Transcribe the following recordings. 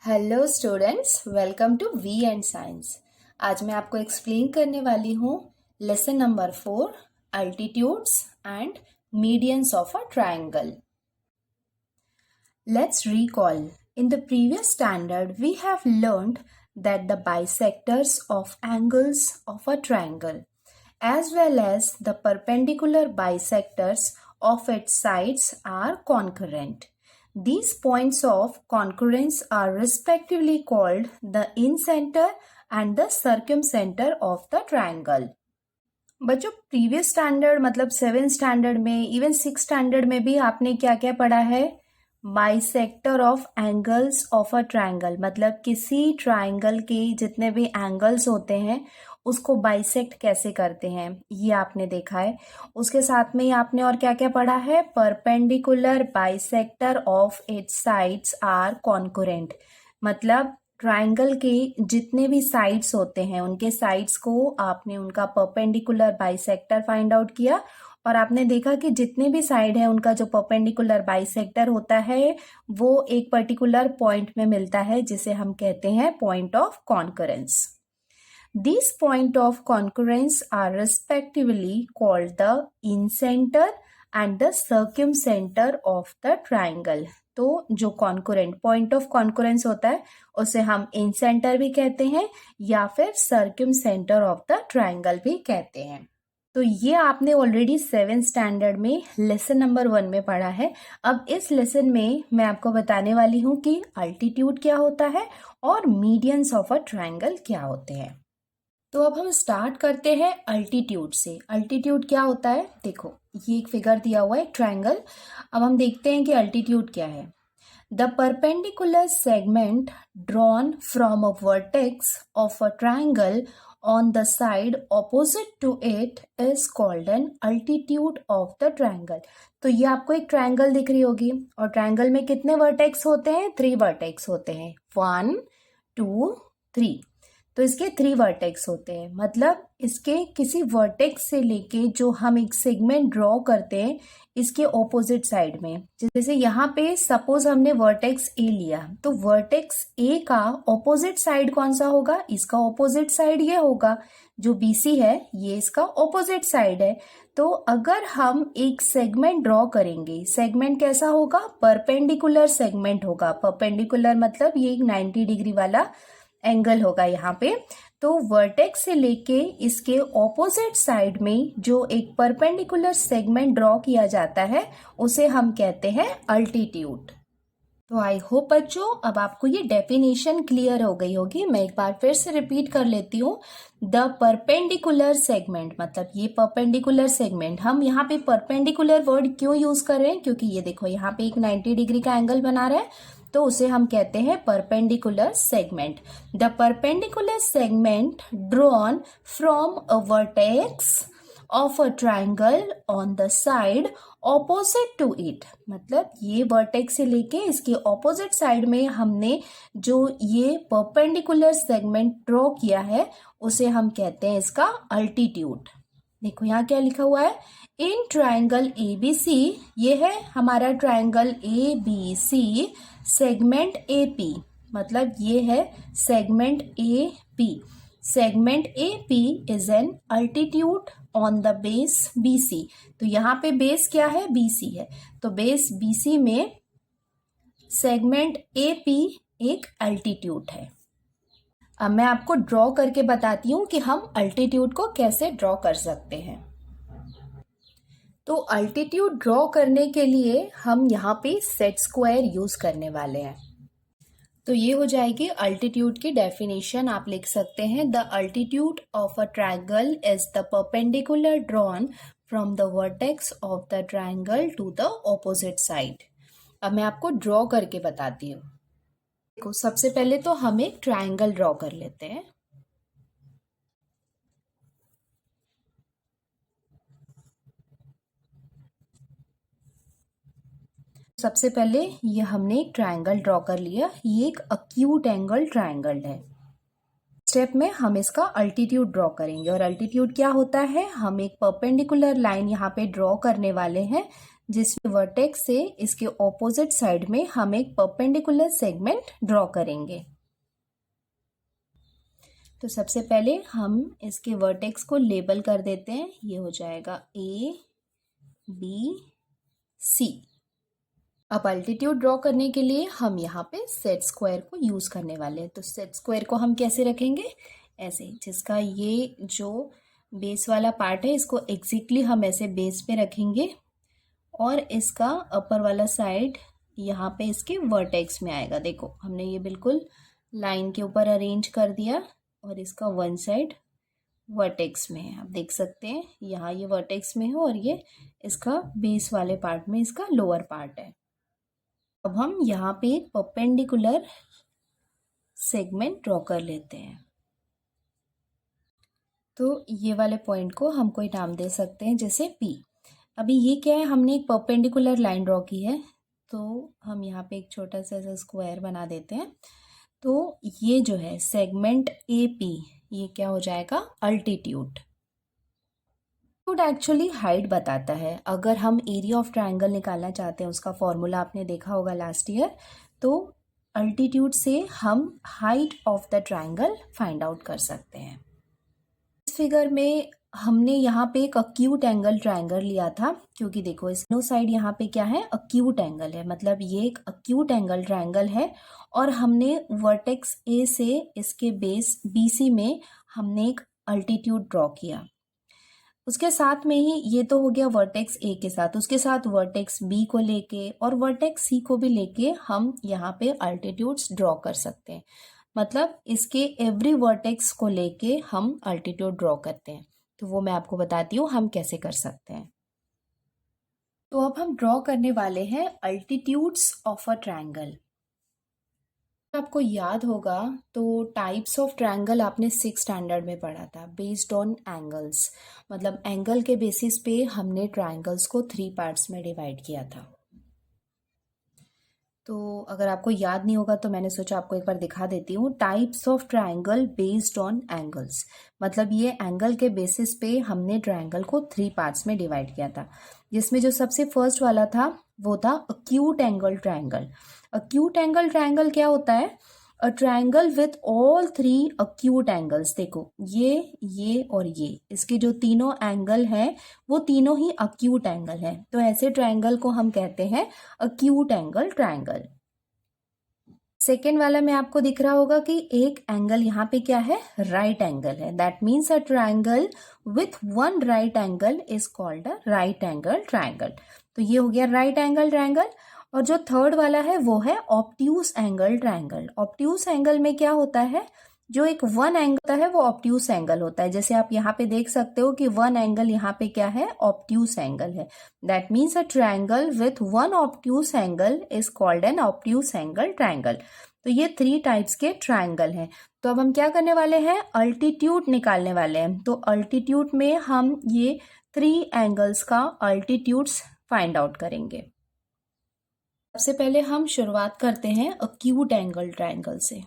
Hello students, welcome to V and science. आज मैं आपको एक्सप्लेन करने वाली हूँ lesson number 4, altitudes and medians of a triangle. Let's recall. In the previous standard, we have learned that the bisectors of angles of a triangle as well as the perpendicular bisectors of its sides are concurrent. These points of concurrence are respectively called the incenter and the circumcenter of the triangle. बच्चों, previous standard मतलब 7 standard में, even 6 standard में भी आपने क्या क्या पढ़ा है? Bisector of angles of a triangle, मतलब किसी ट्रायंगल के जितने भी एंगल्स होते हैं उसको बाइसेक्ट कैसे करते हैं, ये आपने देखा है। उसके साथ में ही आपने और क्या क्या पढ़ा है? Perpendicular bisector of its sides are concurrent, मतलब ट्रायंगल के जितने भी साइड्स होते हैं उनके साइड्स को आपने उनका परपेंडिकुलर बाइसेक्टर फाइंड आउट किया और आपने देखा कि जितने भी साइड है उनका जो परपेंडिकुलर बाइसेक्टर होता है वो एक पर्टिकुलर पॉइंट में मिलता है जिसे हम कहते हैं point of concurrence. These point of concurrence are respectively called the incenter and the circumcenter of the triangle. तो जो कॉन्कुरेंट पॉइंट ऑफ कॉन्कुरेंस होता है उसे हम इंसेंटर भी कहते हैं या फिर सर्क्यूमसेंटर ऑफ द ट्राइंगल भी कहते हैं। तो ये आपने ऑलरेडी 7 स्टैंडर्ड में लेसन नंबर 1 में पढ़ा है। अब इस लेसन में मैं आपको बताने वाली हूँ कि अल्टीट्यूड क्या होता है और मीडियंस ऑफ अ ट्राइंगल क्या होते हैं। तो अब हम स्टार्ट करते हैं अल्टीट्यूड से। अल्टीट्यूड क्या होता है? देखो, ये एक फिगर दिया हुआ है, एक ट्रायंगल। अब हम देखते हैं कि अल्टीट्यूड क्या है। The perpendicular segment drawn from a vertex of a triangle on the side opposite to it is called an altitude of the triangle. तो ये आपको एक ट्रायंगल दिख रही होगी और ट्रायंगल में कितने वर्टेक्स होते हैं? 3 वर्टेक्स होते हैं, 1 2 3। तो इसके 3 वर्टेक्स होते हैं, मतलब इसके किसी वर्टेक्स से लेके जो हम एक सेगमेंट ड्रॉ करते हैं इसके ऑपोजिट साइड में, जैसे यहाँ पे सपोज हमने वर्टेक्स ए लिया, तो वर्टेक्स ए का ऑपोजिट साइड कौन सा होगा? इसका ऑपोजिट साइड ये होगा, जो बीसी है ये इसका ऑपोजिट साइड है। तो अगर हम एक सेगमेंट ड्रॉ करेंगे, सेगमेंट कैसा होगा? परपेंडिकुलर सेगमेंट होगा। परपेंडिकुलर मतलब ये एक 90 डिग्री वाला एंगल होगा यहाँ पे। तो वर्टेक्स से लेके इसके ऑपोजिट साइड में जो एक परपेंडिकुलर सेगमेंट ड्रॉ किया जाता है उसे हम कहते हैं अल्टीट्यूड। तो आई होप बच्चों अब आपको ये डेफिनेशन क्लियर हो गई होगी। मैं एक बार फिर से रिपीट कर लेती हूँ। द परपेंडिकुलर सेगमेंट, मतलब ये परपेंडिकुलर सेगमेंट, हम यहाँ पे परपेंडिकुलर वर्ड क्यों यूज कर रहे हैं? क्योंकि ये देखो यहाँ पे एक 90 डिग्री का एंगल बना रहा है, तो उसे हम कहते हैं perpendicular segment. The perpendicular segment drawn from a vertex of a triangle on the side opposite to it, मतलब ये वर्टेक्स से लेके इसके ऑपोजिट साइड में हमने जो ये परपेंडिकुलर सेगमेंट ड्रॉ किया है उसे हम कहते हैं इसका अल्टीट्यूड। देखो यहाँ क्या लिखा हुआ है? इन ट्राइंगल ए बी सी, ये है हमारा triangle A B C, segment A P, मतलब ये है segment A P. Segment A P is an altitude on the base B C. तो यहाँ पे बेस क्या है? बी सी है, तो बेस बी सी में सेगमेंट ए पी एक अल्टीट्यूड है। अब मैं आपको ड्रॉ करके बताती हूँ कि हम अल्टीट्यूड को कैसे ड्रॉ कर सकते हैं। तो अल्टीट्यूड ड्रॉ करने के लिए हम यहाँ पे सेट स्क्वायर यूज करने वाले हैं। तो ये हो जाएगी अल्टीट्यूड की डेफिनेशन। आप लिख सकते हैं the altitude of a triangle is the perpendicular drawn from the vertex of the triangle to the opposite side. अब मैं आपको ड्रॉ करके बताती हूँ। देखो, सबसे पहले तो हम एक ट्रायंगल ड्रॉ कर लेते हैं। सबसे पहले ये हमने एक ट्रायंगल ड्रॉ कर लिया, ये एक अक्यूट एंगल ट्रायंगल है। स्टेप में हम इसका अल्टीट्यूड ड्रॉ करेंगे और अल्टीट्यूड क्या होता है? हम एक परपेंडिकुलर लाइन यहाँ पे ड्रॉ करने वाले हैं जिसमें वर्टेक्स से इसके ऑपोजिट साइड में हम एक परपेंडिकुलर सेगमेंट ड्रॉ करेंगे। तो सबसे पहले हम इसके वर्टेक्स को लेबल कर देते हैं। ये हो जाएगा A, B, C। अब अल्टीट्यूड ड्रॉ करने के लिए हम यहाँ पे सेट स्क्वायर को यूज़ करने वाले हैं। तो सेट स्क्वायर को हम कैसे रखेंगे, ऐसे, जिसका ये जो बेस वाला पार्ट है इसको एग्जैक्टली हम ऐसे बेस पे रखेंगे और इसका अपर वाला साइड यहाँ पे इसके वर्टेक्स में आएगा। देखो हमने ये बिल्कुल लाइन के ऊपर अरेंज कर दिया और इसका वन साइड वर्टेक्स में है। आप देख सकते हैं यहाँ ये वर्टेक्स में है और ये इसका बेस वाले पार्ट में इसका लोअर पार्ट है। अब हम यहाँ पे एक परपेंडिकुलर सेगमेंट ड्रॉ कर लेते हैं। तो ये वाले पॉइंट को हम कोई नाम दे सकते हैं जैसे P। अभी ये क्या है, हमने एक परपेंडिकुलर लाइन ड्रॉ की है तो हम यहाँ पे एक छोटा सा ऐसा स्क्वायर बना देते हैं। तो ये जो है सेगमेंट AP, ये क्या हो जाएगा, अल्टीट्यूड। एक्चुअली हाइट बताता है। अगर हम एरिया ऑफ ट्रायंगल निकालना चाहते हैं, उसका फॉर्मूला आपने देखा होगा लास्ट ईयर, तो अल्टीट्यूड से हम height of the triangle find out कर सकते हैं। इस फिगर में हमने यहाँ पे एक अक्यूट एंगल ट्रायंगल लिया था, क्योंकि देखो इस नो साइड यहाँ पे क्या है, अक्यूट एंगल है, मतलब ये एक अक्यूट एंगल ट्रायंगल है। और हमने वर्टेक्स A से इसके बेस BC में हमने एक अल्टीट्यूड ड्रॉ किया। उसके साथ में ही ये तो हो गया वर्टेक्स A के साथ, उसके साथ वर्टेक्स B को लेके और वर्टेक्स C को भी लेके हम यहाँ पे अल्टीट्यूड्स ड्रॉ कर सकते हैं। मतलब इसके एवरी वर्टेक्स को लेके हम अल्टीट्यूड ड्रॉ करते हैं। तो वो मैं आपको बताती हूँ हम कैसे कर सकते हैं। तो अब हम ड्रॉ करने वाले हैं अल्टीट्यूड्स ऑफ अ ट्रायंगल। आपको याद होगा तो टाइप्स ऑफ ट्रायंगल आपने 6 स्टैंडर्ड में पढ़ा था, बेस्ड ऑन एंगल्स। मतलब एंगल के बेसिस पे हमने ट्रायंगल्स को 3 पार्ट्स में डिवाइड किया था। तो अगर आपको याद नहीं होगा तो मैंने सोचा आपको एक बार दिखा देती हूँ। Types of triangle based on angles, मतलब ये एंगल के बेसिस पे हमने ट्रायंगल को 3 पार्ट्स में डिवाइड किया था, जिसमें जो सबसे फर्स्ट वाला था वो था acute angle triangle. Acute angle triangle क्या होता है, a triangle with all 3 acute angles. देखो ये और ये, इसके जो तीनों एंगल हैं वो तीनों ही अक्यूट एंगल हैं। तो ऐसे ट्रायंगल को हम कहते हैं अक्यूट एंगल ट्रायंगल। सेकेंड वाला में आपको दिख रहा होगा कि एक एंगल यहाँ पे क्या है, राइट एंगल है। That means a triangle with one right angle is called a right angle triangle. तो ये हो गया राइट एंगल ट्रायंगल। और जो थर्ड वाला है वो है obtuse angle triangle. Obtuse angle में क्या होता है, जो एक वन एंगल होता है वो ऑब्ट्यूज एंगल होता है। जैसे आप यहाँ पे देख सकते हो कि वन एंगल यहाँ पे क्या है, ऑब्ट्यूज एंगल है। That means a triangle with one obtuse angle is called N obtuse angle triangle. तो ये 3 टाइप्स के ट्रायंगल हैं। तो अब हम क्या करने वाले हैं, अल्टीट्यूड निकालने वाले हैं। तो अल्टीट्यूड में हम ये 3 एंगल्स का अल्टीट्यूड्स फाइंड आउट करेंगे। सबसे पहले हम शुरुआत करते हैं अक्यूट एंगल ट्रायंगल से।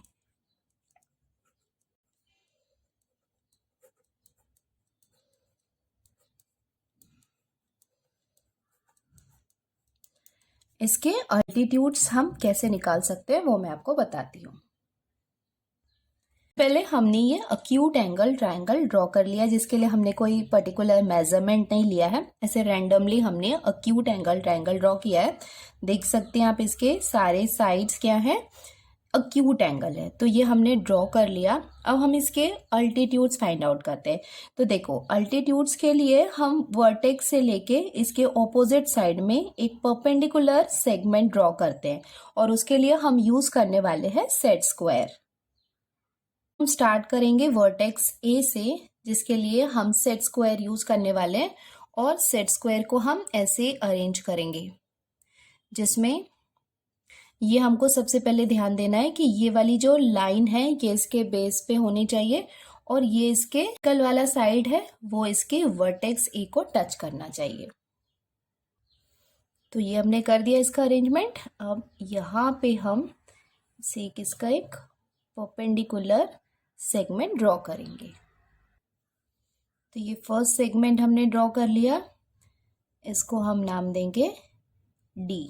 इसके अल्टीट्यूड्स हम कैसे निकाल सकते हैं वो मैं आपको बताती हूँ। पहले हमने ये अक्यूट एंगल ट्रायंगल ड्रॉ कर लिया, जिसके लिए हमने कोई पर्टिकुलर मेजरमेंट नहीं लिया है। ऐसे रैंडमली हमने अक्यूट एंगल ट्रायंगल ड्रॉ किया है। देख सकते हैं आप इसके सारे साइड्स क्या हैं, अक्यूट एंगल है। तो ये हमने ड्रॉ कर लिया। अब हम इसके अल्टीट्यूड्स फाइंड आउट करते हैं। तो देखो अल्टीट्यूड्स के लिए हम वर्टेक्स से लेके इसके ऑपोजिट साइड में एक परपेंडिकुलर सेगमेंट ड्रॉ करते हैं, और उसके लिए हम यूज करने वाले हैं सेट स्क्वायर। हम स्टार्ट करेंगे वर्टेक्स A से, जिसके लिए हम सेट स्क्वायर यूज करने वाले हैं। और सेट स्क्वायर को हम ऐसे अरेंज करेंगे, जिसमें ये हमको सबसे पहले ध्यान देना है कि ये वाली जो लाइन है ये इसके बेस पे होनी चाहिए, और ये इसके कल वाला साइड है वो इसके वर्टेक्स A को टच करना चाहिए। तो ये हमने कर दिया इसका अरेंजमेंट। अब यहाँ पे हम इसे इसका एक परपेंडिकुलर सेगमेंट ड्रॉ करेंगे। तो ये फर्स्ट सेगमेंट हमने ड्रॉ कर लिया, इसको हम नाम देंगे डी।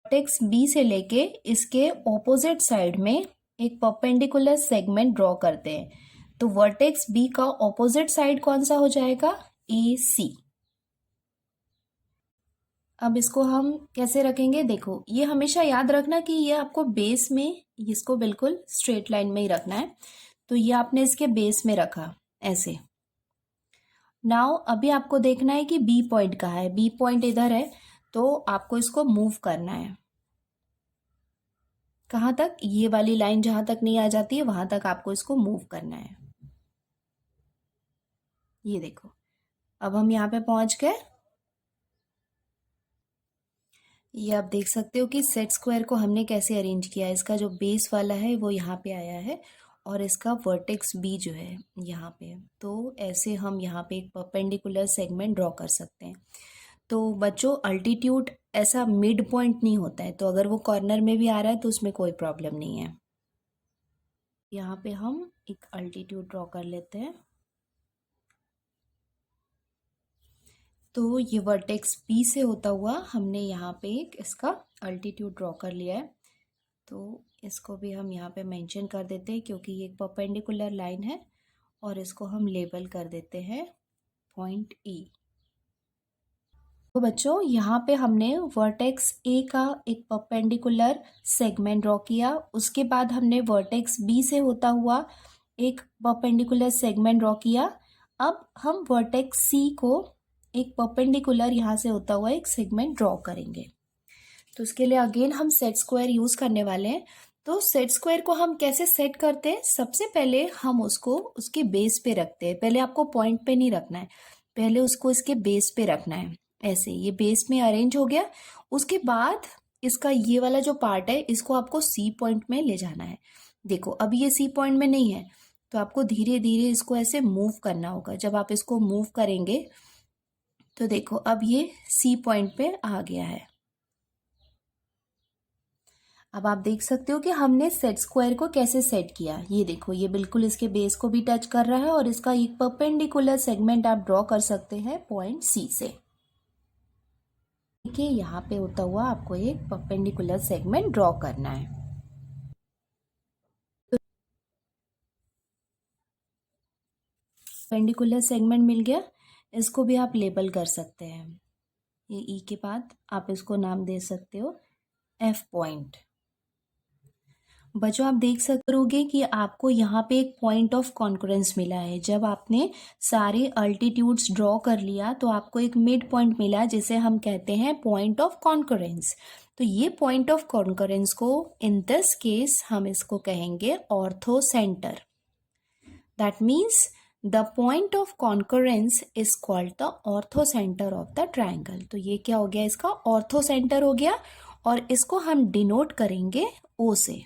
वर्टेक्स बी से लेके इसके ऑपोजिट साइड में एक परपेंडिकुलर सेगमेंट ड्रॉ करते हैं। तो वर्टेक्स बी का ऑपोजिट साइड कौन सा हो जाएगा? ए सी। अब इसको हम कैसे रखेंगे? देखो, ये हमेशा याद रखना कि ये आपको बेस में, इसको बिल्कुल स्ट्रेट लाइन में ही रखना है। तो ये आपने इसके बेस में रखा ऐसे। नाउ अभी आपको देखना है कि बी पॉइंट कहाँ है। बी पॉइंट इधर है, तो आपको इसको मूव करना है। कहाँ तक? ये वाली लाइन जहां तक नहीं आ जाती है वहां तक आपको इसको मूव करना है। ये देखो, अब हम यहाँ पे पहुंच गए। ये आप देख सकते हो कि सेट स्क्वायर को हमने कैसे अरेंज किया है। इसका जो बेस वाला है वो यहाँ पे आया है और इसका वर्टेक्स बी जो है यहाँ पे। तो ऐसे हम यहाँ पे एक परपेंडिकुलर सेगमेंट ड्रॉ कर सकते हैं। तो बच्चों, अल्टीट्यूड ऐसा मिड पॉइंट नहीं होता है, तो अगर वो कॉर्नर में भी आ रहा है तो उसमें कोई प्रॉब्लम नहीं है। यहाँ पे हम एक अल्टीट्यूड ड्रॉ कर लेते हैं। तो ये वर्टेक्स बी से होता हुआ हमने यहाँ पे एक इसका अल्टीट्यूड ड्रॉ कर लिया है। तो इसको भी हम यहाँ पे मेंशन कर देते हैं क्योंकि ये एक परपेंडिकुलर लाइन है, और इसको हम लेबल कर देते हैं पॉइंट ई। तो बच्चों, यहाँ पे हमने वर्टेक्स ए का एक परपेंडिकुलर सेगमेंट ड्रॉ किया। उसके बाद हमने वर्टेक्स बी से होता हुआ एक परपेंडिकुलर सेगमेंट ड्रॉ किया। अब हम वर्टेक्स सी को एक परपेंडिकुलर यहाँ से होता हुआ एक सेगमेंट ड्रॉ करेंगे। तो इसके लिए अगेन हम सेट स्क्वायर यूज करने वाले हैं। तो सेट स्क्वायर को हम कैसे सेट करते हैं? सबसे पहले हम उसको उसके बेस पे रखते हैं। पहले आपको पॉइंट पे नहीं रखना है, पहले उसको इसके बेस पे रखना है। ऐसे ये बेस में अरेंज हो गया। उसके बाद इसका ये वाला जो पार्ट है इसको आपको सी पॉइंट में ले जाना है। देखो, अभी ये सी पॉइंट में नहीं है, तो आपको धीरे धीरे इसको ऐसे मूव करना होगा। जब आप इसको मूव करेंगे तो देखो, अब ये सी पॉइंट पे आ गया है। अब आप देख सकते हो कि हमने सेट स्क्वायर को कैसे सेट किया। ये देखो, ये बिल्कुल इसके बेस को भी टच कर रहा है और इसका एक परपेंडिकुलर सेगमेंट आप ड्रॉ कर सकते हैं पॉइंट सी से। देखिए, यहाँ पे होता हुआ आपको एक परपेंडिकुलर सेगमेंट ड्रॉ करना है। परपेंडिकुलर सेगमेंट मिल गया, इसको भी आप लेबल कर सकते हैं। ये ई के बाद आप इसको नाम दे सकते हो एफ पॉइंट। बच्चों, आप देख सकते होगे कि आपको यहाँ पे एक पॉइंट ऑफ कॉन्करेंस मिला है। जब आपने सारे अल्टीट्यूड्स ड्रॉ कर लिया तो आपको एक मिड पॉइंट मिला जिसे हम कहते हैं पॉइंट ऑफ कॉन्करेंस। तो ये पॉइंट ऑफ कॉन्करेंस को इन दिस केस हम इसको कहेंगे ortho centre. That means the point of concurrence is called the orthocentre of the triangle. तो ये क्या हो गया? इसका ऑर्थो सेंटर हो गया, और इसको हम डिनोट करेंगे ओ से।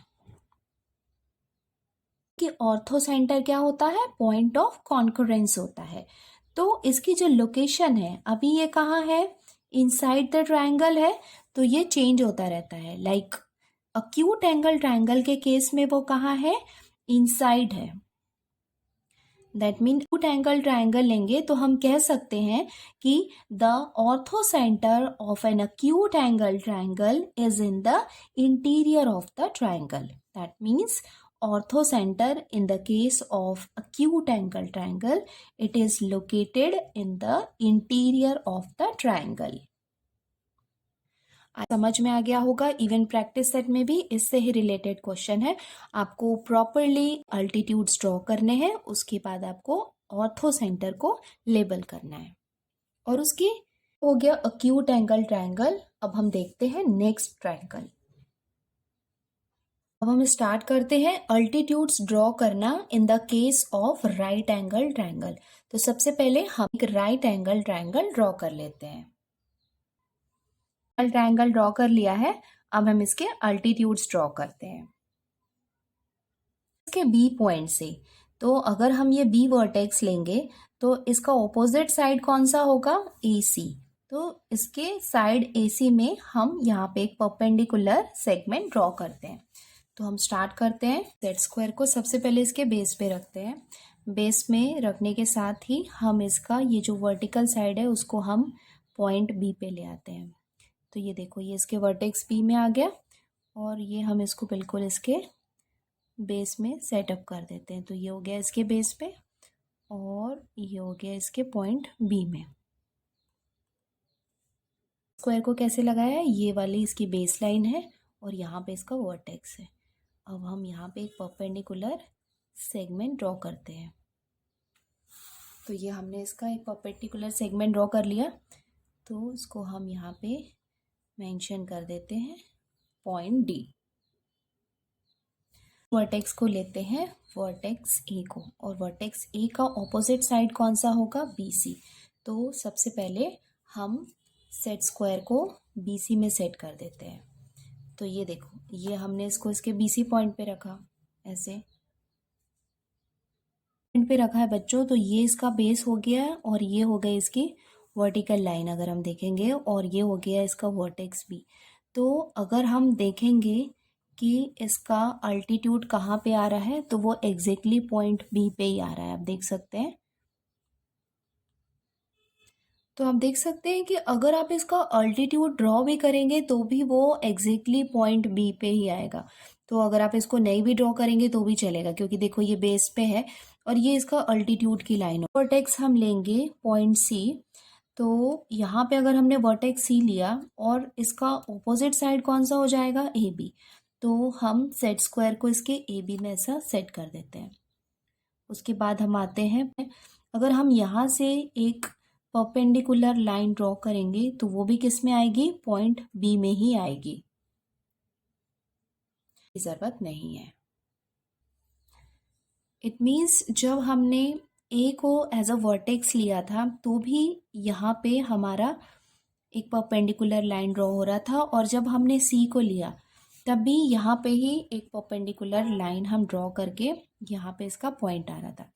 कि ऑर्थो सेंटर क्या होता है? पॉइंट ऑफ कॉन्करेंस होता है। तो इसकी जो लोकेशन है, अभी ये कहाँ है? इनसाइड द ट्रायंगल है, तो ये चेंज होता रहता है। लाइक अक्यूट एंगल ट्रायंगल के केस में वो कहाँ है? इनसाइड है। That mean acute angle triangle लेंगे तो हम कह सकते हैं कि the orthocentre of an acute angle triangle is in the interior of the triangle. That means ortho center in the case of acute angle triangle, it is located in the interior of the triangle. समझ में आ गया होगा। Even practice set में भी इससे ही related question है। आपको properly altitudes draw करने हैं, उसके बाद आपको ऑर्थो सेंटर को लेबल करना है। और उसकी हो गया acute एंगल ट्रायंगल। अब हम देखते हैं नेक्स्ट ट्रायंगल। अब हम स्टार्ट करते हैं अल्टीट्यूड्स ड्रॉ करना इन the case of right angle triangle. तो सबसे पहले हम एक राइट एंगल ट्रायंगल ड्रॉ कर लेते हैं। ट्रायंगल ड्रॉ कर लिया है, अब हम इसके अल्टीट्यूड्स ड्रॉ करते हैं इसके बी पॉइंट से। तो अगर हम ये बी वर्टेक्स लेंगे तो इसका ऑपोजिट साइड कौन सा होगा? ए सी। तो इसके साइड ए सी में हम यहाँ पे एक परपेंडिकुलर सेगमेंट ड्रॉ करते हैं। तो हम स्टार्ट करते हैं। सेट स्क्वायर को सबसे पहले इसके बेस पे रखते हैं। बेस में रखने के साथ ही हम इसका ये जो वर्टिकल साइड है उसको हम पॉइंट बी पे ले आते हैं। तो ये देखो, ये इसके वर्टेक्स बी में आ गया और ये हम इसको बिल्कुल इसके बेस में सेटअप कर देते हैं। तो ये हो गया इसके बेस पे और ये हो गया इसके पॉइंट बी में। स्क्वायर को कैसे लगाया है, ये वाली इसकी बेस लाइन है और यहाँ पे इसका वर्टेक्स है। अब हम यहाँ पे एक परपेंडिकुलर सेगमेंट ड्रॉ करते हैं। तो ये हमने इसका एक परपेंडिकुलर सेगमेंट ड्रॉ कर लिया, तो इसको हम यहाँ पे मेंशन कर देते हैं पॉइंट डी। वर्टेक्स को लेते हैं वर्टेक्स ए को, और वर्टेक्स ए का ऑपोजिट साइड कौन सा होगा, बी सी। तो सबसे पहले हम सेट स्क्वायर को बी सी में सेट कर देते हैं। तो ये देखो, ये हमने इसको इसके बी सी पॉइंट पे रखा, ऐसे पॉइंट पे रखा है बच्चों। तो ये इसका बेस हो गया है और ये हो गई इसकी वर्टिकल लाइन अगर हम देखेंगे, और ये हो गया इसका वर्टेक्स बी। तो अगर हम देखेंगे कि इसका अल्टीट्यूड कहाँ पे आ रहा है, तो वो एग्जैक्टली पॉइंट बी पे ही आ रहा है, आप देख सकते हैं। तो आप देख सकते हैं कि अगर आप इसका अल्टीट्यूड ड्रॉ भी करेंगे तो भी वो एग्जैक्टली पॉइंट बी पे ही आएगा। तो अगर आप इसको नहीं भी ड्रॉ करेंगे तो भी चलेगा, क्योंकि देखो ये बेस पे है और ये इसका अल्टीट्यूड की लाइन है। वर्टेक्स हम लेंगे पॉइंट सी। तो यहाँ पे अगर हमने वर्टेक्स सी लिया और इसका ऑपोजिट साइड कौन सा हो जाएगा, ए बी। तो हम सेट स्क्वायर को इसके ए बी में ऐसा सेट कर देते हैं। उसके बाद हम आते हैं, अगर हम यहाँ से एक परपेंडिकुलर लाइन ड्रॉ करेंगे तो वो भी किस में आएगी, पॉइंट बी में ही आएगी, जरूरत नहीं है। इट मीन्स जब हमने ए को एज अ वर्टेक्स लिया था तो भी यहाँ पे हमारा एक परपेंडिकुलर लाइन ड्रॉ हो रहा था, और जब हमने सी को लिया तब भी यहाँ पे ही एक परपेंडिकुलर लाइन हम ड्रॉ करके यहाँ पे इसका पॉइंट आ रहा था।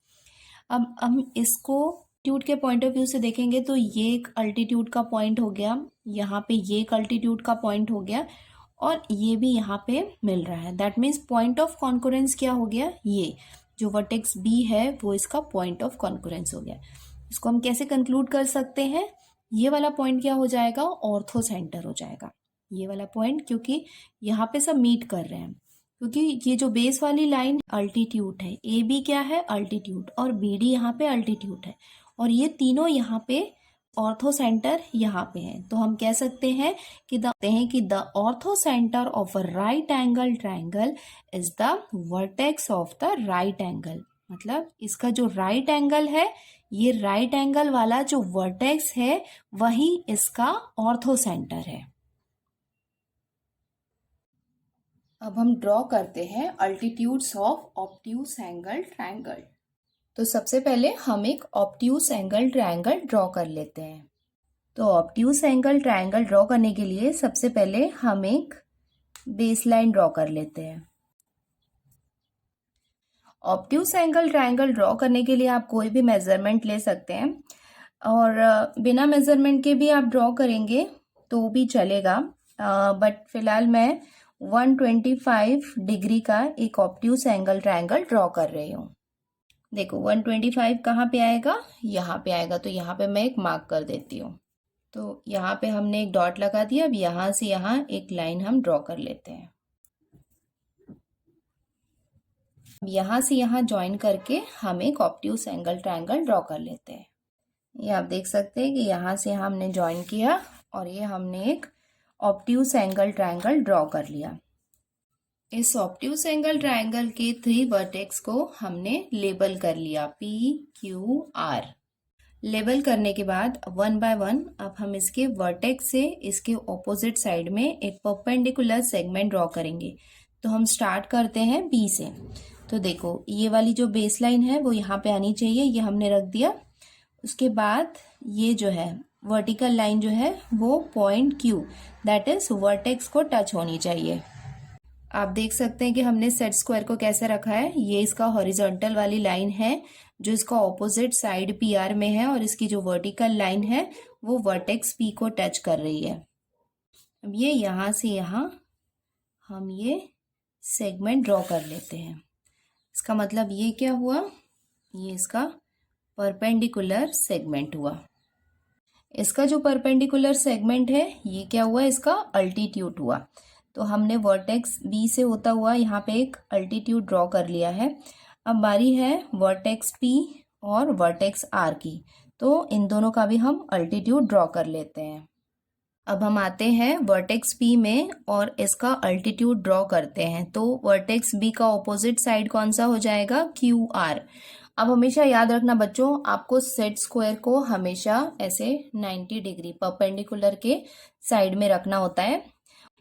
अब हम इसको अल्टीट्यूड के पॉइंट ऑफ व्यू से देखेंगे तो ये एक अल्टीट्यूड का पॉइंट हो गया, यहाँ पे ये एक अल्टीट्यूड का पॉइंट हो गया, और ये भी यहाँ पे मिल रहा है। That means point of concurrence क्या हो गया, ये जो वर्टेक्स बी है वो इसका पॉइंट ऑफ कॉन्करेंस हो गया। इसको हम कैसे कंक्लूड कर सकते हैं, ये वाला पॉइंट क्या हो जाएगा, ऑर्थो सेंटर हो जाएगा ये वाला पॉइंट, क्योंकि यहाँ पे सब मीट कर रहे हैं। क्योंकि ये जो बेस वाली लाइन अल्टीट्यूड है, ए बी क्या है, अल्टीट्यूड, और बी डी यहाँ पे अल्टीट्यूड है, और ये तीनों यहाँ पे ऑर्थो सेंटर यहाँ पे है। तो हम कह सकते हैं कि the orthocentre of a right angle triangle is the vertex of the right angle. मतलब इसका जो राइट एंगल है, ये राइट एंगल वाला जो वर्टेक्स है वही इसका ऑर्थो सेंटर है। अब हम ड्रॉ करते हैं altitudes of obtuse angle triangle. तो सबसे पहले हम एक ऑब्ट्यूज एंगल ट्रायंगल ड्रॉ कर लेते हैं। तो ऑब्ट्यूज एंगल ट्रायंगल ड्रॉ करने के लिए सबसे पहले हम एक बेस लाइन ड्रॉ कर लेते हैं। ऑब्ट्यूज एंगल ट्रायंगल ड्रॉ करने के लिए आप कोई भी मेजरमेंट ले सकते हैं, और बिना मेजरमेंट के भी आप ड्रॉ करेंगे तो भी चलेगा, बट फिलहाल मैं 125 डिग्री का एक ऑब्ट्यूज एंगल ट्रायंगल ड्रॉ कर रही हूँ। देखो 125 कहाँ पे आएगा, यहाँ पे आएगा, तो यहाँ पे मैं एक मार्क कर देती हूँ। तो यहाँ पे हमने एक डॉट लगा दिया। अब यहाँ से यहाँ एक लाइन हम ड्रॉ कर लेते हैं। अब यहाँ से यहाँ ज्वाइन करके हम एक ऑब्ट्यूज एंगल ट्रायंगल ड्रॉ कर लेते हैं। ये आप देख सकते हैं कि यहाँ से हमने ज्वाइन किया और ये हमने एक ऑब्ट्यूज एंगल ट्रायंगल ड्रॉ कर लिया। इस ऑब्ट्यूज एंगल ट्रायंगल के 3 वर्टेक्स को हमने लेबल कर लिया, P, Q, R। लेबल करने के बाद 1 बाय 1 अब हम इसके वर्टेक्स से इसके ऑपोजिट साइड में एक परपेंडिकुलर सेगमेंट ड्रॉ करेंगे। तो हम स्टार्ट करते हैं B से। तो देखो ये वाली जो बेस लाइन है वो यहाँ पे आनी चाहिए, ये हमने रख दिया। उसके बाद ये जो है वर्टिकल लाइन जो है वो point Q, that is vertex को टच होनी चाहिए। आप देख सकते हैं कि हमने सेट स्क्वायर को कैसे रखा है। ये इसका हॉरिजॉन्टल वाली लाइन है जो इसका ऑपोजिट साइड PR में है, और इसकी जो वर्टिकल लाइन है वो वर्टेक्स P को टच कर रही है। अब ये यहाँ से यहाँ हम ये सेगमेंट ड्रॉ कर लेते हैं। इसका मतलब ये क्या हुआ, ये इसका परपेंडिकुलर सेगमेंट हुआ। इसका जो परपेंडिकुलर सेगमेंट है ये क्या हुआ, इसका अल्टीट्यूड हुआ। तो हमने वर्टेक्स बी से होता हुआ यहाँ पे एक अल्टीट्यूड ड्रॉ कर लिया है। अब बारी है वर्टेक्स पी और वर्टेक्स आर की, तो इन दोनों का भी हम अल्टीट्यूड ड्रॉ कर लेते हैं। अब हम आते हैं वर्टेक्स पी में और इसका अल्टीट्यूड ड्रॉ करते हैं। तो वर्टेक्स बी का ऑपोजिट साइड कौन सा हो जाएगा, क्यू आर। अब हमेशा याद रखना बच्चों, आपको सेट स्क्वायर को हमेशा ऐसे 90 डिग्री परपेंडिकुलर के साइड में रखना होता है।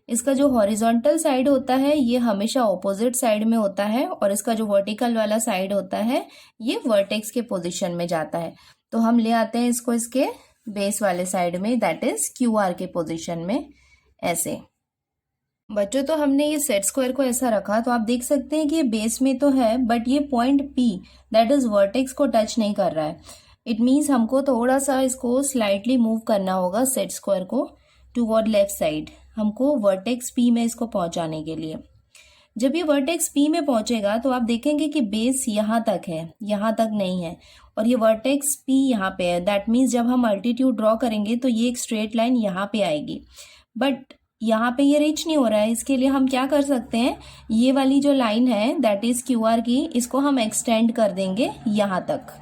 इसका जो हॉरिजॉन्टल साइड होता है ये हमेशा ऑपोजिट साइड में होता है, और इसका जो वर्टिकल वाला साइड होता है ये वर्टेक्स के पोजीशन में जाता है। तो हम ले आते हैं इसको इसके बेस वाले साइड में, दैट इज क्यू आर के पोजीशन में ऐसे। बच्चों तो हमने ये सेट स्क्वायर को ऐसा रखा, तो आप देख सकते हैं कि ये बेस में तो है बट ये point P that is vertex को टच नहीं कर रहा है। इट मीन्स हमको थोड़ा सा इसको स्लाइटली मूव करना होगा सेट स्क्वायर को टूवर्ड लेफ्ट साइड, हमको वर्टेक्स पी में इसको पहुंचाने के लिए। जब ये वर्टेक्स पी में पहुंचेगा तो आप देखेंगे कि बेस यहाँ तक है, यहाँ तक नहीं है, और ये वर्टेक्स पी यहाँ पे है। दैट मीन्स जब हम अल्टीट्यूड ड्रॉ करेंगे तो ये एक स्ट्रेट लाइन यहाँ पे आएगी, बट यहाँ पे ये रीच नहीं हो रहा है। इसके लिए हम क्या कर सकते हैं, ये वाली जो लाइन है दैट इज क्यू आर की, इसको हम एक्सटेंड कर देंगे यहाँ तक।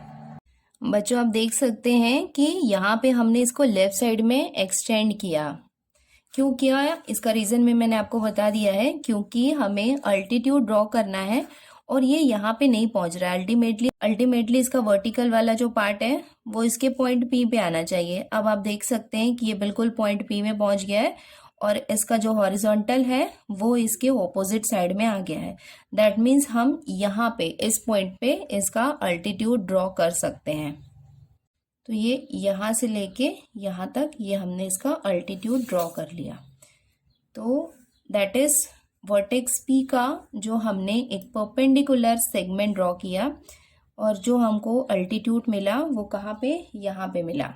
बच्चों आप देख सकते हैं कि यहाँ पे हमने इसको लेफ्ट साइड में एक्सटेंड किया। क्यों किया है, इसका रीजन में मैंने आपको बता दिया है, क्योंकि हमें अल्टीट्यूड ड्रॉ करना है और ये यहाँ पे नहीं पहुंच रहा है। अल्टीमेटली इसका वर्टिकल वाला जो पार्ट है वो इसके पॉइंट पी पे आना चाहिए। अब आप देख सकते हैं कि ये बिल्कुल पॉइंट पी में पहुंच गया है, और इसका जो हॉरिजॉन्टल है वो इसके ऑपोजिट साइड में आ गया है। दैट मीन्स हम यहाँ पे इस पॉइंट पे इसका अल्टीट्यूड ड्रॉ कर सकते हैं। तो ये यहाँ से लेके यहाँ तक ये हमने इसका अल्टीट्यूड ड्रॉ कर लिया। तो दैट इज वर्टेक्स पी का जो हमने एक परपेंडिकुलर सेगमेंट ड्रॉ किया, और जो हमको अल्टीट्यूड मिला वो कहाँ पे, यहाँ पे मिला।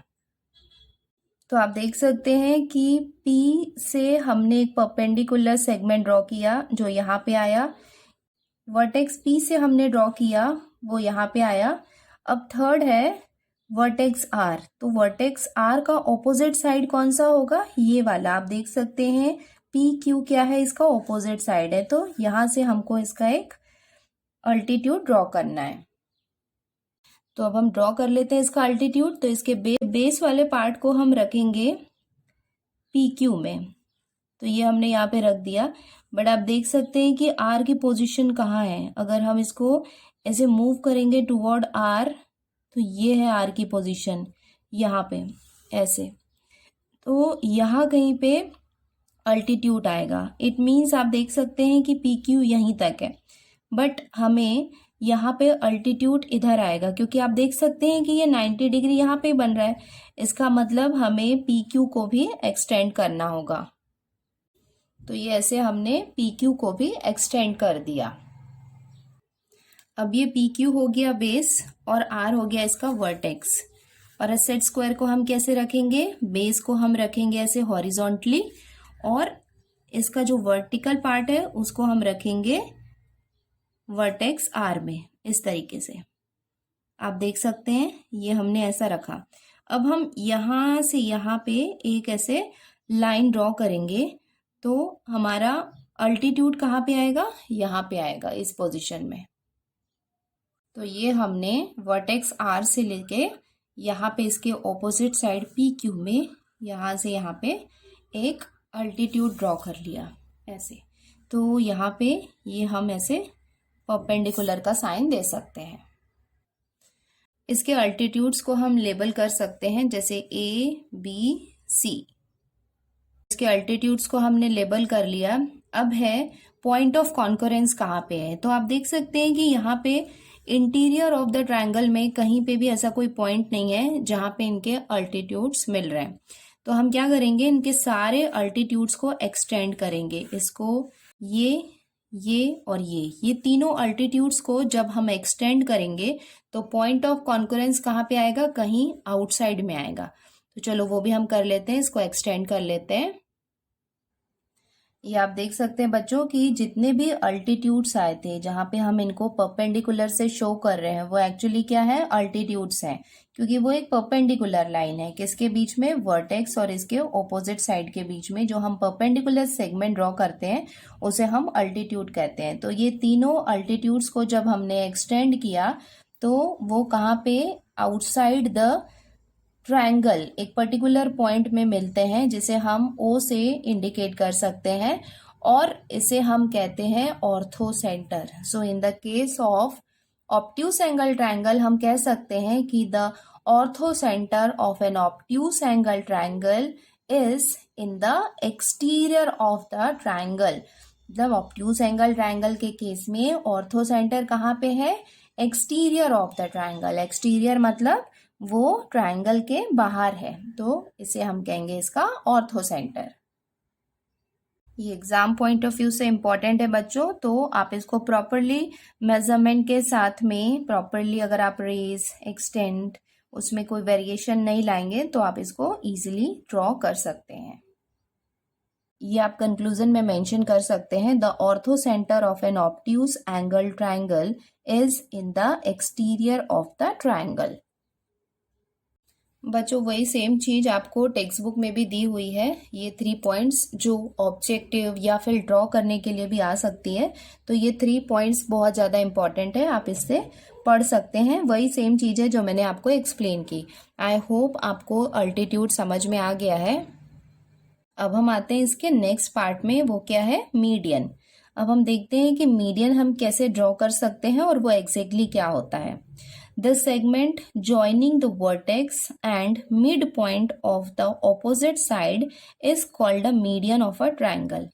तो आप देख सकते हैं कि पी से हमने एक परपेंडिकुलर सेगमेंट ड्रॉ किया जो यहाँ पे आया, वर्टेक्स पी से हमने ड्रॉ किया वो यहाँ पे आया। अब थर्ड है वर्टेक्स आर। तो वर्टेक्स आर का ऑपोजिट साइड कौन सा होगा, ये वाला। आप देख सकते हैं पी क्यू क्या है, इसका ऑपोजिट साइड है। तो यहाँ से हमको इसका एक अल्टीट्यूड ड्रॉ करना है। तो अब हम ड्रॉ कर लेते हैं इसका अल्टीट्यूड। तो इसके बेस वाले पार्ट को हम रखेंगे पी क्यू में। तो ये हमने यहाँ पे रख दिया, बट आप देख सकते हैं कि आर की पोजीशन कहाँ है। अगर हम इसको ऐसे मूव करेंगे टुवर्ड आर, तो ये है आर की पोजीशन यहाँ पे ऐसे। तो यहाँ कहीं पे अल्टीट्यूड आएगा। इट मीन्स आप देख सकते हैं कि पी क्यू यहीं तक है, बट हमें यहाँ पे अल्टीट्यूड इधर आएगा, क्योंकि आप देख सकते हैं कि ये 90 डिग्री यहाँ पे बन रहा है। इसका मतलब हमें पी क्यू को भी एक्सटेंड करना होगा। तो ये ऐसे हमने पी क्यू को भी एक्सटेंड कर दिया। अब ये पी क्यू हो गया बेस और आर हो गया इसका वर्टेक्स। और सेट स्क्वायर को हम कैसे रखेंगे, बेस को हम रखेंगे ऐसे हॉरिजॉन्टली, और इसका जो वर्टिकल पार्ट है उसको हम रखेंगे वर्टेक्स आर में, इस तरीके से। आप देख सकते हैं ये हमने ऐसा रखा। अब हम यहाँ से यहाँ पे एक ऐसे लाइन ड्रॉ करेंगे, तो हमारा अल्टीट्यूड कहाँ पे आएगा, यहाँ पे आएगा इस पोजीशन में। तो ये हमने वर्टेक्स आर से लेके यहाँ पे इसके ऑपोजिट साइड पी क्यू में यहाँ से यहाँ पे एक अल्टीट्यूड ड्रॉ कर लिया ऐसे। तो यहाँ पे ये हम ऐसे परपेंडिकुलर का साइन दे सकते हैं। इसके अल्टीट्यूड्स को हम लेबल कर सकते हैं, जैसे ए बी सी। इसके अल्टीट्यूड्स को हमने लेबल कर लिया। अब है पॉइंट ऑफ कॉन्करेंस कहाँ पे है। तो आप देख सकते हैं कि यहाँ पे इंटीरियर ऑफ द ट्रायंगल में कहीं पे भी ऐसा कोई पॉइंट नहीं है जहाँ पे इनके अल्टीट्यूड्स मिल रहे हैं। तो हम क्या करेंगे, इनके सारे अल्टीट्यूड्स को एक्सटेंड करेंगे। इसको ये और ये तीनों अल्टीट्यूड्स को जब हम एक्सटेंड करेंगे तो पॉइंट ऑफ कॉन्करेंस कहाँ पे आएगा, कहीं आउटसाइड में आएगा। तो चलो वो भी हम कर लेते हैं, इसको एक्सटेंड कर लेते हैं। ये आप देख सकते हैं बच्चों कि जितने भी अल्टीट्यूड्स आए थे जहाँ पे हम इनको परपेंडिकुलर से शो कर रहे हैं वो एक्चुअली क्या है, अल्टीट्यूड्स हैं, क्योंकि वो एक परपेंडिकुलर लाइन है किसके बीच में, वर्टेक्स और इसके ऑपोजिट साइड के बीच में जो हम परपेंडिकुलर सेगमेंट ड्रॉ करते हैं उसे हम अल्टीट्यूड कहते हैं। तो ये तीनों अल्टीट्यूड्स को जब हमने एक्सटेंड किया तो वो कहाँ पे, आउटसाइड द ट्रायंगल एक पर्टिकुलर पॉइंट में मिलते हैं जिसे हम ओ से इंडिकेट कर सकते हैं और इसे हम कहते हैं orthocentre. So in the case of obtuse angle triangle हम कह सकते हैं कि the orthocentre of an obtuse angle triangle is in the exterior of the triangle. मतलब ऑब्ट्यूस एंगल ट्रायंगल के केस में ऑर्थो सेंटर कहाँ पे है, exterior of the triangle. Exterior मतलब वो ट्रायंगल के बाहर है, तो इसे हम कहेंगे इसका ऑर्थो सेंटर। ये एग्जाम पॉइंट ऑफ व्यू से इम्पॉर्टेंट है बच्चों, तो आप इसको प्रॉपरली मेजरमेंट के साथ में प्रॉपरली अगर आप रेज एक्सटेंड उसमें कोई वेरिएशन नहीं लाएंगे तो आप इसको इजीली ड्रॉ कर सकते हैं। ये आप कंक्लूजन में मेंशन कर सकते हैं, the orthocentre of an obtuse angle triangle is in the exterior of the triangle. बच्चों वही सेम चीज आपको टेक्स्ट बुक में भी दी हुई है, ये 3 पॉइंट्स जो ऑब्जेक्टिव या फिर ड्रॉ करने के लिए भी आ सकती है, तो ये 3 पॉइंट्स बहुत ज़्यादा इंपॉर्टेंट है, आप इससे पढ़ सकते हैं। वही सेम चीज़ है जो मैंने आपको एक्सप्लेन की। आई होप आपको अल्टीट्यूड समझ में आ गया है। अब हम आते हैं इसके नेक्स्ट पार्ट में, वो क्या है, मीडियन। अब हम देखते हैं कि मीडियन हम कैसे ड्रॉ कर सकते हैं और वो एग्जैक्टली क्या होता है। The segment joining the vertex and midpoint of the opposite side is called a median of a triangle.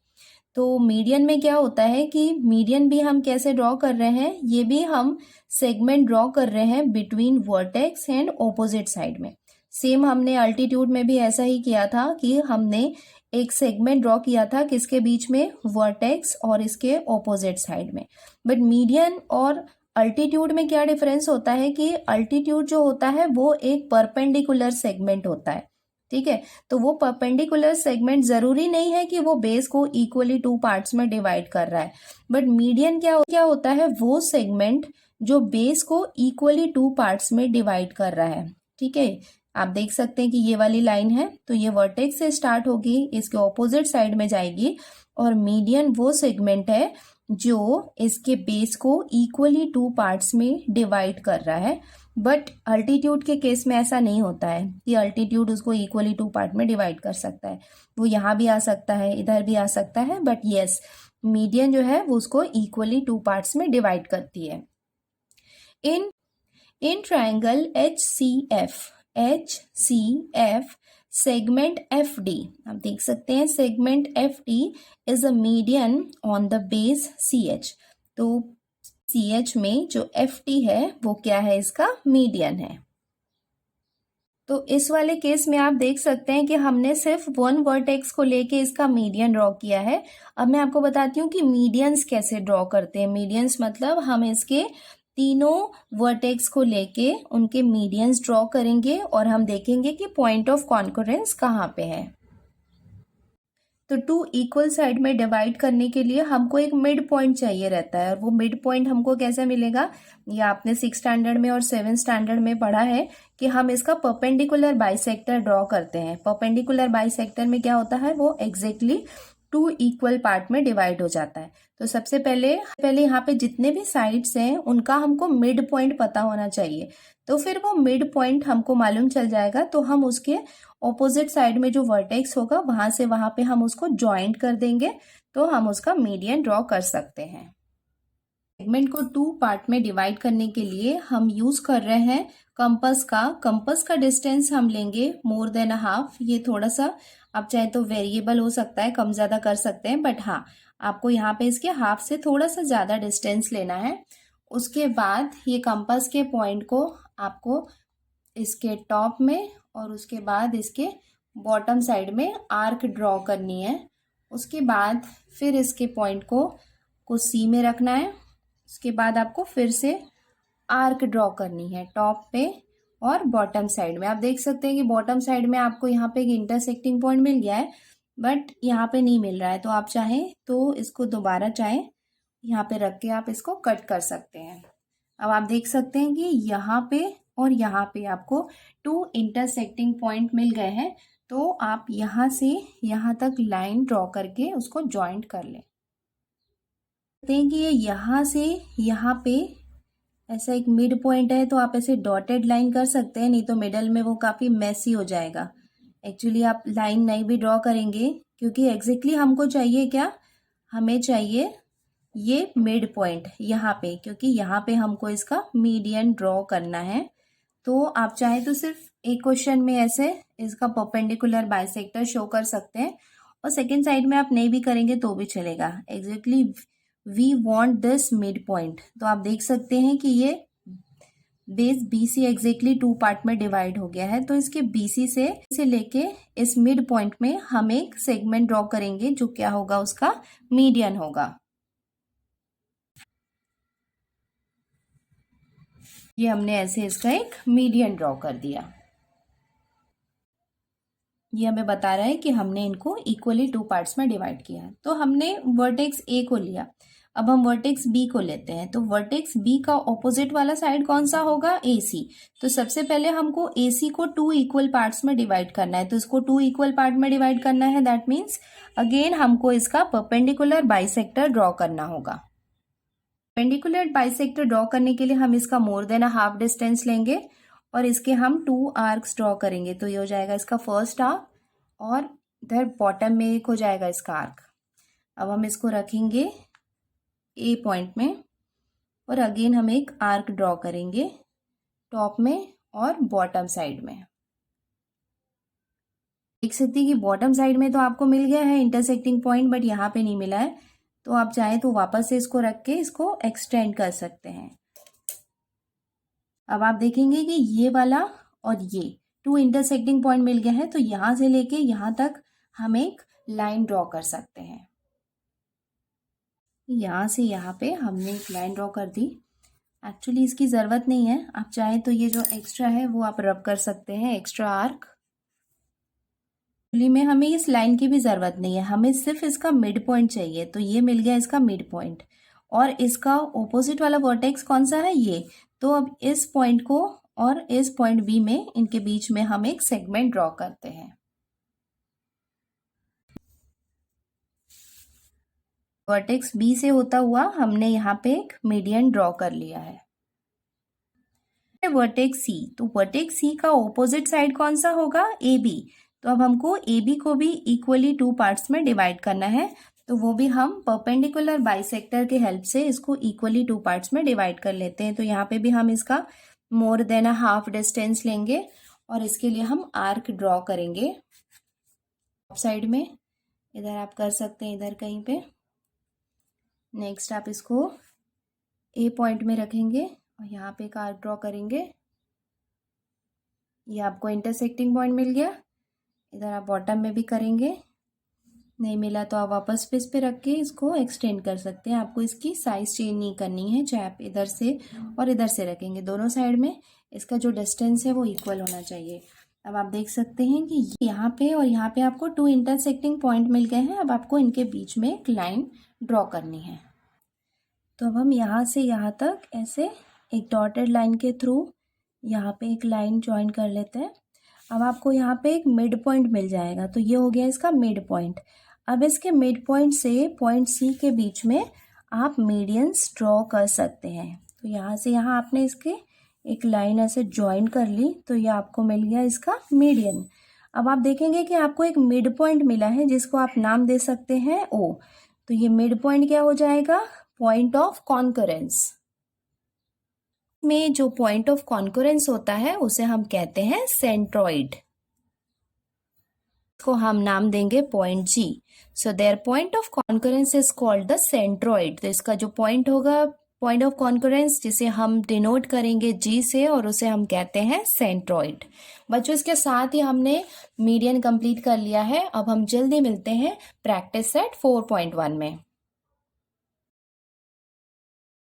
तो मीडियन में क्या होता है कि मीडियन भी हम कैसे ड्रॉ कर रहे हैं, ये भी हम सेगमेंट ड्रॉ कर रहे हैं between vertex and opposite side में। सेम हमने अल्टीट्यूड में भी ऐसा ही किया था कि हमने एक सेगमेंट ड्रॉ किया था किसके बीच में, वर्टेक्स और इसके ऑपोजिट साइड में। बट मीडियन और अल्टीट्यूड में क्या डिफरेंस होता है कि अल्टीट्यूड जो होता है वो एक परपेंडिकुलर सेगमेंट होता है, ठीक है। तो वो परपेंडिकुलर सेगमेंट जरूरी नहीं है कि वो बेस को इक्वली 2 पार्ट्स में डिवाइड कर रहा है, बट मीडियन क्या होता है, वो सेगमेंट जो बेस को इक्वली 2 पार्ट्स में डिवाइड कर रहा है, ठीक है। आप देख सकते हैं कि ये वाली लाइन है तो ये वर्टेक्स से स्टार्ट होगी, इसके ऑपोजिट साइड में जाएगी, और मीडियन वो सेगमेंट है जो इसके बेस को इक्वली 2 पार्ट्स में डिवाइड कर रहा है। बट अल्टीट्यूड के केस में ऐसा नहीं होता है कि अल्टीट्यूड उसको इक्वली 2 पार्ट में डिवाइड कर सकता है, वो यहाँ भी आ सकता है, इधर भी आ सकता है, बट यस मीडियन जो है वो उसको इक्वली 2 पार्ट्स में डिवाइड करती है। In triangle HCF segment FD, आप देख सकते हैं segment FD is a median on the base CH। तो CH में जो FD है वो क्या है, इसका मीडियन है। तो इस वाले केस में आप देख सकते हैं कि हमने सिर्फ 1 वर्टेक्स को लेके इसका मीडियन ड्रॉ किया है। अब मैं आपको बताती हूँ कि मीडियंस कैसे ड्रॉ करते हैं। मीडियंस मतलब हम इसके तीनों वर्टेक्स को लेके उनके मीडियंस ड्रॉ करेंगे और हम देखेंगे कि पॉइंट ऑफ कॉन्करेंस कहाँ पे है। तो 2 इक्वल साइड में डिवाइड करने के लिए हमको एक मिड पॉइंट चाहिए रहता है, और वो मिड पॉइंट हमको कैसे मिलेगा, ये आपने 6 स्टैंडर्ड में और 7 स्टैंडर्ड में पढ़ा है कि हम इसका परपेंडिकुलर बाइसेक्टर ड्रॉ करते हैं। परपेंडिकुलर बाइसेक्टर में क्या होता है, वो एग्जैक्टली 2 इक्वल पार्ट में डिवाइड हो जाता है। तो सबसे पहले यहाँ पे जितने भी साइड्स हैं उनका हमको मिड पॉइंट पता होना चाहिए, तो फिर वो मिड पॉइंट हमको मालूम चल जाएगा, तो हम उसके ऑपोजिट साइड में जो वर्टेक्स होगा वहां से वहां पे हम उसको ज्वाइंट कर देंगे, तो हम उसका मीडियन ड्रॉ कर सकते हैं। सेगमेंट को 2 पार्ट में डिवाइड करने के लिए हम यूज कर रहे हैं कंपास का डिस्टेंस हम लेंगे मोर देन हाफ। ये थोड़ा सा आप चाहे तो वेरिएबल हो सकता है, कम ज्यादा कर सकते हैं, बट हाँ आपको यहाँ पे इसके हाफ से थोड़ा सा ज्यादा डिस्टेंस लेना है। उसके बाद ये कंपास के पॉइंट को आपको इसके टॉप में और उसके बाद इसके बॉटम साइड में आर्क ड्रॉ करनी है। उसके बाद फिर इसके पॉइंट को सी में रखना है। उसके बाद आपको फिर से आर्क ड्रॉ करनी है टॉप पे और बॉटम साइड में। आप देख सकते हैं कि बॉटम साइड में आपको यहाँ पे एक इंटरसेक्टिंग पॉइंट मिल गया है, बट यहाँ पे नहीं मिल रहा है, तो आप चाहें तो इसको दोबारा चाहें यहाँ पे रख के आप इसको कट कर सकते हैं। अब आप देख सकते हैं कि यहाँ पे और यहाँ पे आपको 2 इंटरसेक्टिंग पॉइंट मिल गए हैं, तो आप यहाँ से यहाँ तक लाइन ड्रॉ करके उसको जॉइंट कर लें। देखते हैं कि ये यहाँ से यहाँ पे ऐसा एक मिड पॉइंट है, तो आप ऐसे डॉटेड लाइन कर सकते हैं, नहीं तो मिडल में वो काफ़ी मैसी हो जाएगा। एक्चुअली आप लाइन नहीं भी ड्रॉ करेंगे, क्योंकि एग्जैक्टली हमको चाहिए क्या, हमें चाहिए ये मिड पॉइंट यहाँ पे, क्योंकि यहाँ पे हमको इसका मीडियन ड्रॉ करना है। तो आप चाहे तो सिर्फ एक क्वेश्चन में ऐसे इसका परपेंडिकुलर बाइसेक्टर शो कर सकते हैं, और सेकेंड साइड में आप नहीं भी करेंगे तो भी चलेगा। Exactly we want this midpoint, तो आप देख सकते हैं कि ये बेस BC एग्जैक्टली 2 पार्ट में डिवाइड हो गया है, तो इसके BC से लेके इस मिड पॉइंट में हम एक सेगमेंट ड्रॉ करेंगे, जो क्या होगा, उसका मीडियन होगा। ये हमने ऐसे इसका एक मीडियन ड्रॉ कर दिया। ये हमें बता रहा है कि हमने इनको इक्वली 2 पार्ट्स में डिवाइड किया है। तो हमने वर्टेक्स A को लिया, अब हम वर्टेक्स B को लेते हैं। तो वर्टेक्स B का ऑपोजिट वाला साइड कौन सा होगा, AC। तो सबसे पहले हमको AC को 2 इक्वल पार्ट्स में डिवाइड करना है, तो इसको 2 इक्वल पार्ट में डिवाइड करना है। दैट मीन्स अगेन हमको इसका परपेंडिकुलर बाइसेक्टर ड्रॉ करना होगा। परपेंडिकुलर बाइसेक्टर ड्रॉ करने के लिए हम इसका मोर देन हाफ डिस्टेंस लेंगे और इसके हम 2 आर्क्स ड्रॉ करेंगे। तो ये हो जाएगा इसका फर्स्ट आर्क, और इधर बॉटम में एक हो जाएगा इसका आर्क। अब हम इसको रखेंगे A पॉइंट में, और अगेन हम एक आर्क ड्रॉ करेंगे टॉप में और बॉटम साइड में। देख सकते हैं कि बॉटम साइड में तो आपको मिल गया है इंटरसेक्टिंग पॉइंट, बट यहाँ पे नहीं मिला है, तो आप चाहें तो वापस से इसको रख के इसको एक्सटेंड कर सकते हैं। अब आप देखेंगे कि ये वाला और ये 2 इंटरसेक्टिंग पॉइंट मिल गया है, तो यहाँ से लेके यहाँ तक हम एक लाइन ड्रॉ कर सकते हैं। यहाँ से यहाँ पे हमने एक लाइन ड्रॉ कर दी। एक्चुअली इसकी ज़रूरत नहीं है, आप चाहें तो ये जो एक्स्ट्रा है वो आप रब कर सकते हैं, एक्स्ट्रा आर्क। एक्चुअली में हमें इस लाइन की भी ज़रूरत नहीं है, हमें सिर्फ इसका मिड पॉइंट चाहिए। तो ये मिल गया इसका मिड पॉइंट, और इसका ऑपोजिट वाला वर्टेक्स कौन सा है, ये। तो अब इस पॉइंट को और इस पॉइंट B में, इनके बीच में हम एक सेगमेंट ड्रॉ करते हैं। वर्टेक्स B से होता हुआ हमने यहाँ पे एक मीडियन ड्रॉ कर लिया है। वर्टेक्स C, तो वर्टेक्स C का ऑपोजिट साइड कौन सा होगा, AB। तो अब हमको AB को भी इक्वली 2 पार्ट्स में डिवाइड करना है, तो वो भी हम परपेंडिकुलर बाइसेक्टर के हेल्प से इसको इक्वली 2 पार्ट्स में डिवाइड कर लेते हैं। तो यहाँ पे भी हम इसका मोर देन हाफ डिस्टेंस लेंगे, और इसके लिए हम आर्क ड्रॉ करेंगे टॉप साइड में। इधर आप कर सकते हैं, इधर कहीं पे। नेक्स्ट आप इसको A पॉइंट में रखेंगे और यहाँ पे एक आर्क ड्रॉ करेंगे। ये आपको इंटरसेक्टिंग पॉइंट मिल गया। इधर आप बॉटम में भी करेंगे, नहीं मिला तो आप वापस पे इस पे रख के इसको एक्सटेंड कर सकते हैं। आपको इसकी साइज चेंज नहीं करनी है, चाहे आप इधर से और इधर से रखेंगे, दोनों साइड में इसका जो डिस्टेंस है वो इक्वल होना चाहिए। अब आप देख सकते हैं कि यहाँ पे और यहाँ पे आपको 2 इंटरसेक्टिंग पॉइंट मिल गए हैं। अब आपको इनके बीच में एक लाइन ड्रॉ करनी है। तो अब हम यहाँ से यहाँ तक ऐसे एक डॉटेड लाइन के थ्रू यहाँ पे एक लाइन ज्वाइन कर लेते हैं। अब आपको यहाँ पे एक मिड पॉइंट मिल जाएगा, तो ये हो गया इसका मिड पॉइंट। अब इसके मिड पॉइंट से पॉइंट C के बीच में आप मीडियंस ड्रॉ कर सकते हैं। तो यहाँ से यहाँ आपने इसके एक लाइन ऐसे ज्वाइन कर ली, तो ये आपको मिल गया इसका मीडियन। अब आप देखेंगे कि आपको एक मिड पॉइंट मिला है, जिसको आप नाम दे सकते हैं O। तो ये मिड पॉइंट क्या हो जाएगा, पॉइंट ऑफ कॉन्करेंस। में जो पॉइंट ऑफ कॉन्करेंस होता है उसे हम कहते हैं सेंट्रॉइड। को हम नाम देंगे point G। So their point of concurrence is called the centroid. तो इसका जो पॉइंट होगा, पॉइंट ऑफ कॉन्करेंस, जिसे हम डिनोट करेंगे G से, और उसे हम कहते हैं सेंट्रॉइड। बच्चों, इसके साथ ही हमने मीडियन कंप्लीट कर लिया है। अब हम जल्दी मिलते हैं प्रैक्टिस सेट 4.1 में।